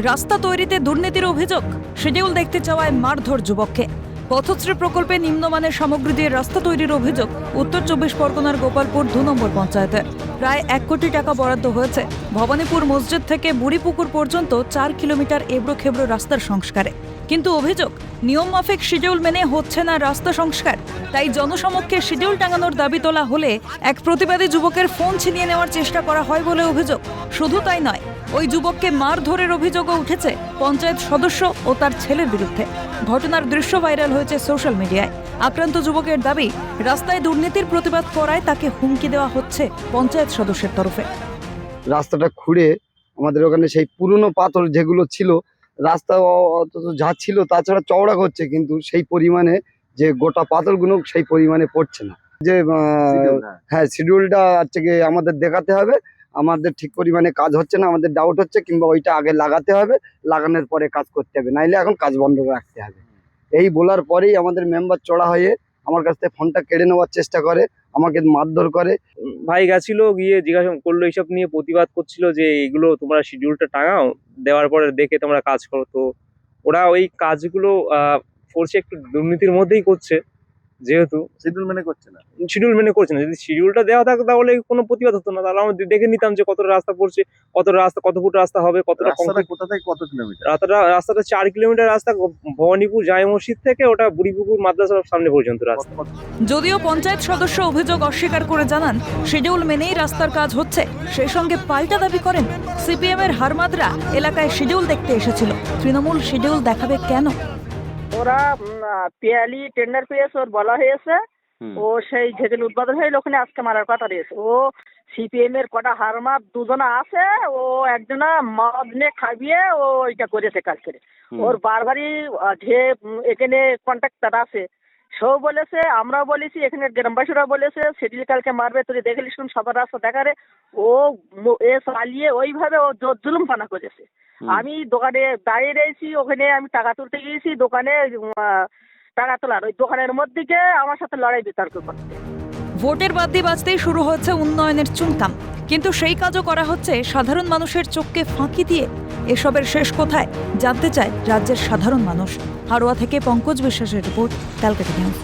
রাস্তা তৈরিতে দুর্নীতির অভিযোগ, শিডিউল দেখতে চাওয়ায় মারধর যুবককে। পথশ্রী প্রকল্পে নিম্নমানের সামগ্রী দিয়ে রাস্তা তৈরির অভিযোগ উত্তর ২৪ পরগনার গোপালপুর ২ নম্বর পঞ্চায়েতে। প্রায় ১ কোটি টাকা বরাদ্দ হয়েছে ভবানীপুর মসজিদ থেকে বুড়িপুকুর পর্যন্ত ৪ কিলোমিটার এবড়ো খেবড়ো রাস্তার সংস্কারে। কিন্তু অভিযোগ, নিয়ম মাফিক শিডিউল মেনে হচ্ছে না রাস্তা সংস্কার। তাই জনসমক্ষে শিডিউল টাঙানোর দাবি তোলা হলে এক প্রতিবাদী যুবকের ফোন ছিনিয়ে নেওয়ার চেষ্টা করা হয় বলে অভিযোগ। শুধু তাই নয়, ওই যুবককে মারধরের অভিযোগও উঠেছে পঞ্চায়েত সদস্য ও তার ছেলের বিরুদ্ধে। ঘটনার দৃশ্য ভাইরাল হয়েছে সোশ্যাল মিডিয়ায়। আক্রান্ত যুবকের দাবি, রাস্তায় দুর্নীতির প্রতিবাদ করায় তাকে হুমকি দেওয়া হচ্ছে পঞ্চায়েত সদস্যের তরফে। রাস্তাটা খুঁড়ে আমাদের ওখানে সেই পুরনো পাথর যেগুলো ছিল, রাস্তা অন্তত যা ছিল তাছাড়া চওড়া করছে, কিন্তু সেই পরিমাণে যে গোটা পাথরগুলো সেই পরিমাণে পড়ছে না। যে হ্যাঁ, শিডিউলটা হচ্ছে গিয়ে আমাদের দেখাতে হবে, আমাদের ঠিক পরিমাণে কাজ হচ্ছে না, আমাদের ডাউট হচ্ছে, কিংবা ওইটা আগে লাগাতে হবে, লাগানোর পরে কাজ করতে হবে, নাইলে এখন কাজ বন্ধ রাখতে হবে। এই বলার পরেই আমাদের মেম্বার চড়া হয়ে আমার কাছ থেকে ফোনটা কেড়ে নেওয়ার চেষ্টা করে, আমাকে মারধর করে। ভাই গেছিল, গিয়ে জিজ্ঞাসা করলো, এইসব নিয়ে প্রতিবাদ করছিল যে এগুলো তোমরা শিডিউলটা টাঙাও, দেওয়ার পরে দেখে তোমরা কাজ করো। তো ওরা ওই কাজগুলো করছে একটু দুর্নীতির মধ্যেই করছে, যেহেতু শিডিউল মেনে করছে না। শিডিউল মেনে করছে না। যদি শিডিউলটা দেওয়া থাকতো তাহলে কোনো প্রতিবাদ হতো না, তাহলে আমরা দেখে নিতাম যে কতটা রাস্তা পড়ছে, কত ফুট রাস্তা হবে, কতটা রাস্তাটা কোথা থেকে কত কিলোমিটার? রাস্তাটা ৪ কিলোমিটার রাস্তা, ভবানীপুর জামে মসজিদ থেকে ওটা বুড়িপুকুর মাদ্রাসার সামনে পর্যন্ত রাস্তা। যদিও পঞ্চায়েত সদস্য অভিযোগ অস্বীকার করে জানান, শিডিউল মেনেই রাস্তার কাজ হচ্ছে। সেই সঙ্গে পাল্টা দাবি করেন, সিপিএম এর হারমাদরা এলাকায় শিডিউল দেখতে এসেছিল, তৃণমূল শিডিউল দেখাবে কেন? ওরা পিয়ালি টেন্ডার পেয়েছে, ওর বলা হয়েছে, ও সেই যেদিন উদ্বোধন হয়ে ওখানে আজকে মারার কথা রয়েছে। ও সিপিএম এর কটা হারমাত দুজনা আছে, ও একজনা মদ নিয়ে খাইয়ে ও ওইটা করেছে কাজ করে। ওর বারবারই যে এখানে কন্ট্রাক্টর আছে সেও বলেছে, আমরাও বলেছি, এখানে গ্রামবাসীরা বলেছে সেদিন কালকে মারবে, তুই দেখলি শুন সবার রাস্তা দেখারে। ও এ চালিয়ে ওইভাবে ও জুলুম পানা করেছে। আমি দোকানে দাঁড়িয়ে রয়েছি, ওখানে আমি টাকা তুলতে গিয়েছি, দোকানে টাকা তোলার ওই দোকানের মধ্যে গিয়ে আমার সাথে লড়াই বিতর্ক করতে। ভোটের বাদ্যি বাজতেই শুরু হচ্ছে উন্নয়নের চুনকাম, কিন্তু সেই কাজও করা হচ্ছে সাধারণ মানুষের চোখকে ফাঁকি দিয়ে। এসবের শেষ কোথায় জানতে চায় রাজ্যের সাধারণ মানুষ। হাড়োয়া থেকে পঙ্কজ বিশ্বাসের রিপোর্ট, ক্যালকাটা নিউজ।